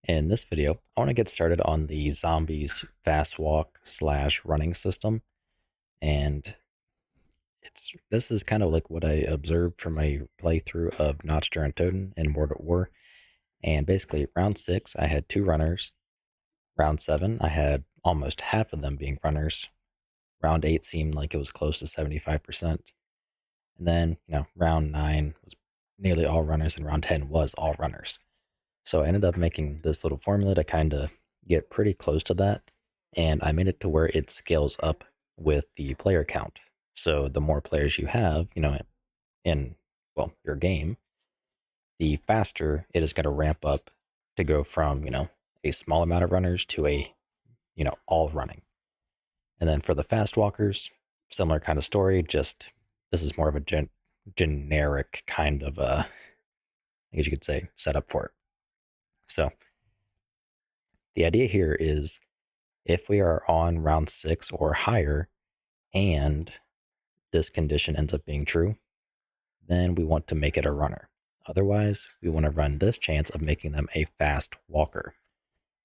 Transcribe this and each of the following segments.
In this video, I want to get started on the zombies fast walk / running system. And this is kind of like what I observed from my playthrough of Notchster and Toten in World at War. And basically, round 6, I had 2 runners. Round 7, I had almost half of them being runners. Round 8 seemed like it was close to 75%. And then, round 9 was nearly all runners, and round 10 was all runners. So I ended up making this little formula to kind of get pretty close to that. And I made it to where it scales up with the player count. So the more players you have, in, well, your game, the faster it is going to ramp up to go from, a small amount of runners to a, all running. And then for the fast walkers, similar kind of story, just this is more of a generic kind of, I guess you could say, setup for it. So the idea here is if we are on round 6 or higher and this condition ends up being true, then we want to make it a runner. Otherwise, we want to run this chance of making them a fast walker.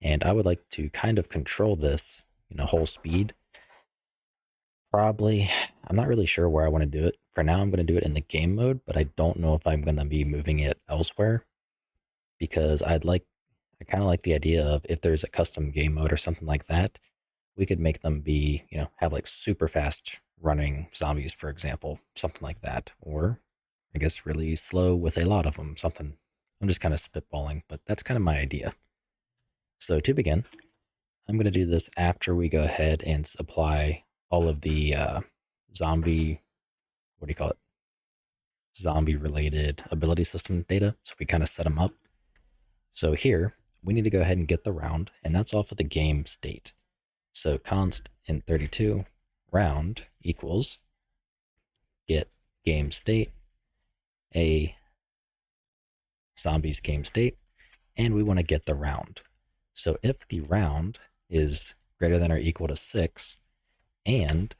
And I would like to kind of control this, whole speed. Probably, I'm not really sure where I want to do it. For now, I'm going to do it in the game mode, but I don't know if I'm going to be moving it elsewhere because I kind of like the idea of if there's a custom game mode or something like that, we could make them be, have like super fast running zombies, for example, something like that. Or I guess really slow with a lot of them, something. I'm just kind of spitballing, but that's kind of my idea. So to begin, I'm going to do this after we go ahead and apply all of the zombie, what do you call it? Zombie related ability system data. So we kind of set them up. So here, we need to go ahead and get the round, and that's off of the game state. So const int32 round equals get game state, a zombies game state, and we want to get the round. So if the round is greater than or equal to 6 and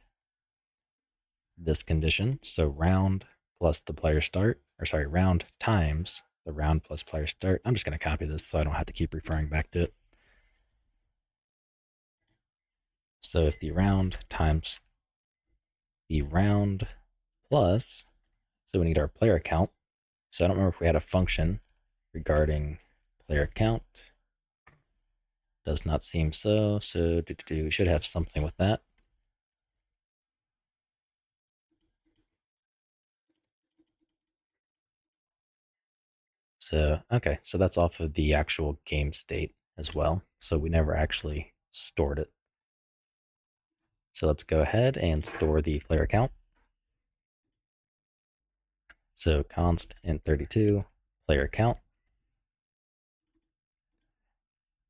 this condition, so round plus the player start, round times the round plus player start. I'm just going to copy this so I don't have to keep referring back to it. So if the round times the round plus, so we need our player count. So I don't remember if we had a function regarding player count. Does not seem so. So we should have something with that. So, okay, so that's off of the actual game state as well. So we never actually stored it. So let's go ahead and store the player count. So const int32 player count.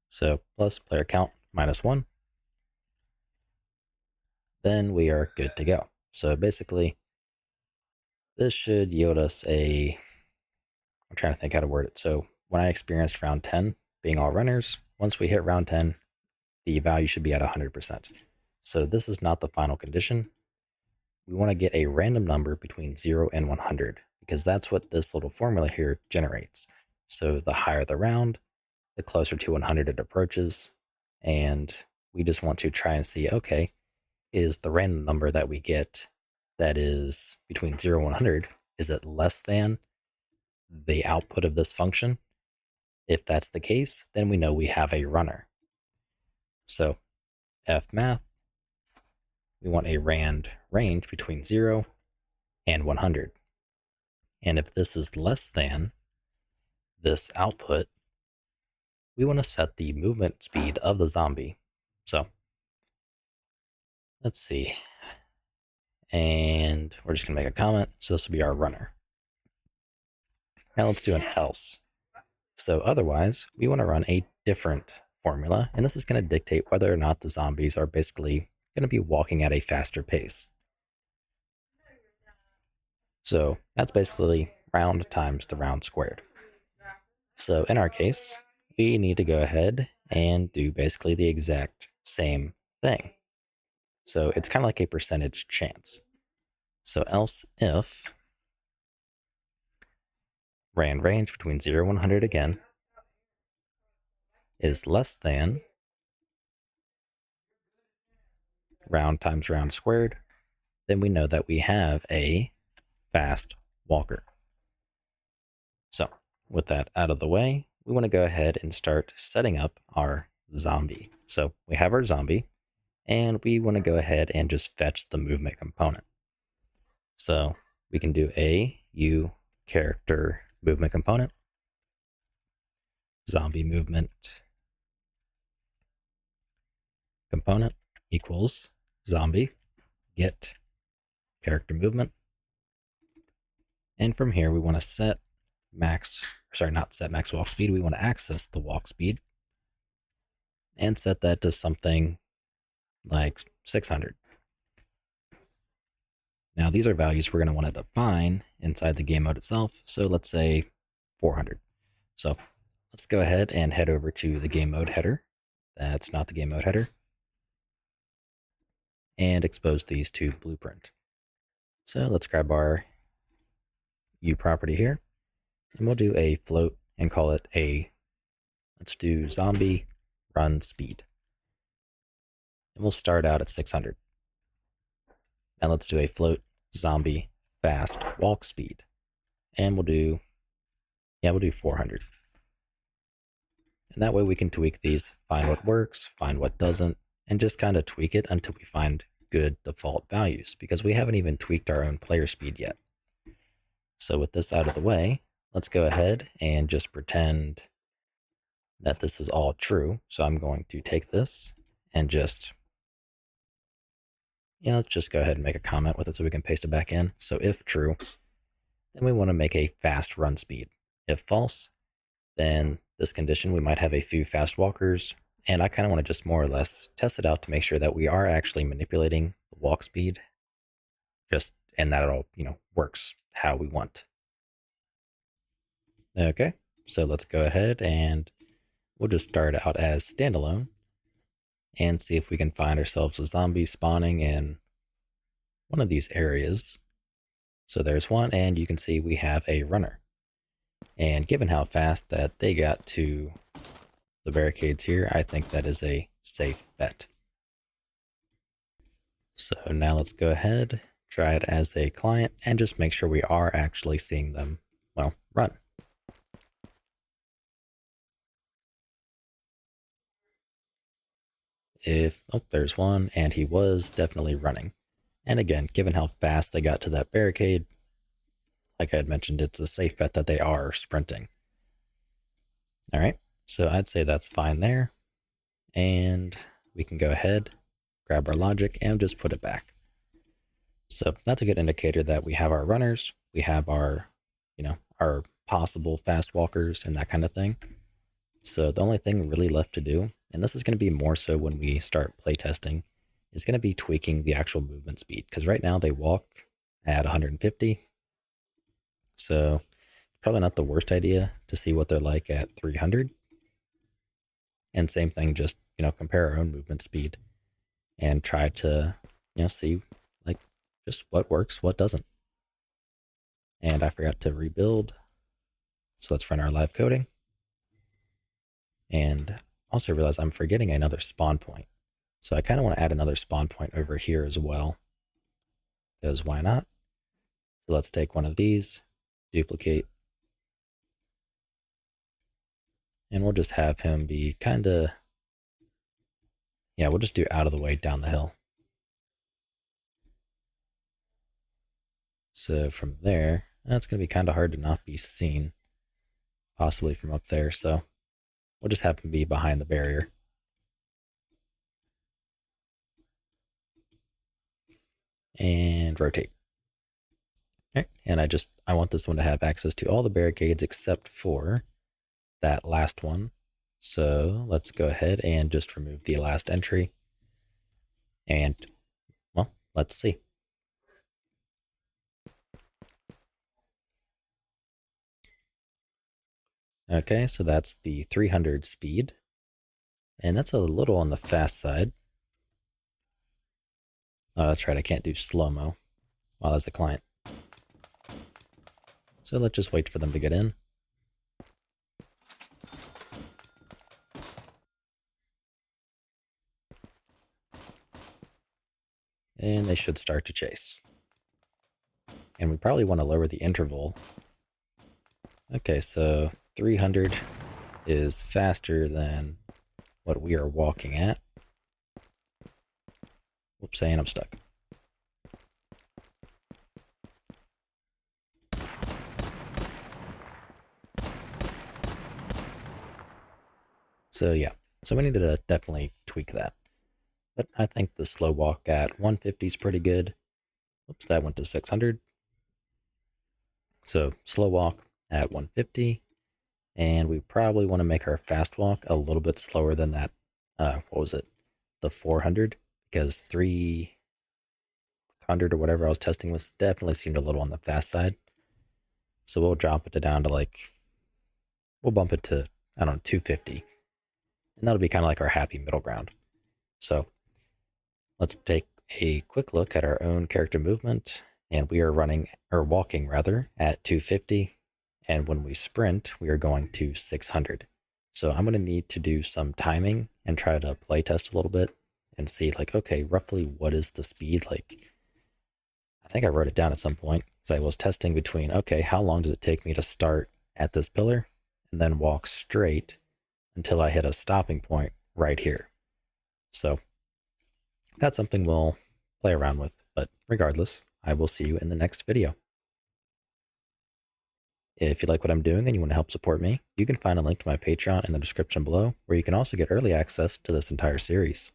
So plus player count minus 1. Then we are good to go. So basically, this should yield us I'm trying to think how to word it. So when I experienced round 10 being all runners, once we hit round 10, the value should be at 100%. So this is not the final condition. We want to get a random number between 0 and 100 because that's what this little formula here generates. So the higher the round, the closer to 100 it approaches. And we just want to try and see, okay, is the random number that we get that is between 0 and 100, is it less than the output of this function? If that's the case, then we know we have a runner. So fmath, we want a rand range between 0 and 100. And if this is less than this output, we want to set the movement speed of the zombie. So let's see. And we're just going to make a comment. So this will be our runner. Now let's do an else. So otherwise, we want to run a different formula, and this is going to dictate whether or not the zombies are basically going to be walking at a faster pace. So that's basically round times the round squared. So in our case, we need to go ahead and do basically the exact same thing. So it's kind of like a percentage chance. So else if rand range between 0 and 100 again, is less than round times round squared, then we know that we have a fast walker. So with that out of the way, we want to go ahead and start setting up our zombie. So we have our zombie, and we want to go ahead and just fetch the movement component. So we can do a U character movement component, zombie movement component equals zombie get character movement. And from here, we want to set max, sorry, not set max walk speed. We want to access the walk speed and set that to something like 600. Now, these are values we're going to want to define inside the game mode itself. So let's say 400. So let's go ahead and head over to the game mode header. That's not the game mode header. And expose these to blueprint. So let's grab our U property here, and we'll do a float and call it let's do zombie run speed. And we'll start out at 600. Now let's do a float zombie fast walk speed. And we'll do 400. And that way we can tweak these, find what works, find what doesn't, and just kind of tweak it until we find good default values, because we haven't even tweaked our own player speed yet. So with this out of the way, let's go ahead and just pretend that this is all true. So I'm going to take this and just, let's just go ahead and make a comment with it so we can paste it back in. So if true, then we want to make a fast run speed. If false, then this condition, we might have a few fast walkers. And I kind of want to just more or less test it out to make sure that we are actually manipulating the walk speed, and that it all, works how we want. Okay, so let's go ahead and we'll just start out as standalone and see if we can find ourselves a zombie spawning in one of these areas. So there's one, and you can see we have a runner. And given how fast that they got to the barricades here, I think that is a safe bet. So now let's go ahead, try it as a client, and just make sure we are actually seeing them, run. There's one, and he was definitely running. And again, given how fast they got to that barricade, like I had mentioned, it's a safe bet that they are sprinting. All right, so I'd say that's fine there. And we can go ahead, grab our logic, and just put it back. So that's a good indicator that we have our runners, we have our, our possible fast walkers and that kind of thing. So the only thing really left to do, and this is going to be more so when we start playtesting, is going to be tweaking the actual movement speed. Because right now they walk at 150. So probably not the worst idea to see what they're like at 300. And same thing, just, compare our own movement speed and try to, see just what works, what doesn't. And I forgot to rebuild. So let's run our live coding. And also realize I'm forgetting another spawn point. So I kind of want to add another spawn point over here as well, because why not? So let's take one of these, duplicate, and we'll just have him be we'll just do out of the way down the hill. So from there, that's going to be kind of hard to not be seen, possibly from up there. So we'll just have him be behind the barrier. And rotate. Okay. And I want this one to have access to all the barricades except for that last one. So let's go ahead and just remove the last entry. And, let's see. Okay, so that's the 300 speed. And that's a little on the fast side. Oh, that's right, I can't do slow-mo while as a client. So let's just wait for them to get in. and they should start to chase. And we probably want to lower the interval. Okay, so 300 is faster than what we are walking at. Whoops, and I'm stuck. So yeah, so we need to definitely tweak that. But I think the slow walk at 150 is pretty good. Oops, that went to 600. So slow walk at 150. And we probably want to make our fast walk a little bit slower than that. What was it? The 400? Because 300 or whatever I was testing was definitely seemed a little on the fast side. So we'll drop it down to we'll bump it to, I don't know, 250. And that'll be kind of like our happy middle ground. So let's take a quick look at our own character movement. And we are walking rather, at 250. And when we sprint, we are going to 600. So I'm going to need to do some timing and try to play test a little bit and see okay, roughly what is the speed? I think I wrote it down at some point because I was testing between, okay, how long does it take me to start at this pillar and then walk straight until I hit a stopping point right here. So that's something we'll play around with, but regardless, I will see you in the next video. If you like what I'm doing and you want to help support me, you can find a link to my Patreon in the description below, where you can also get early access to this entire series.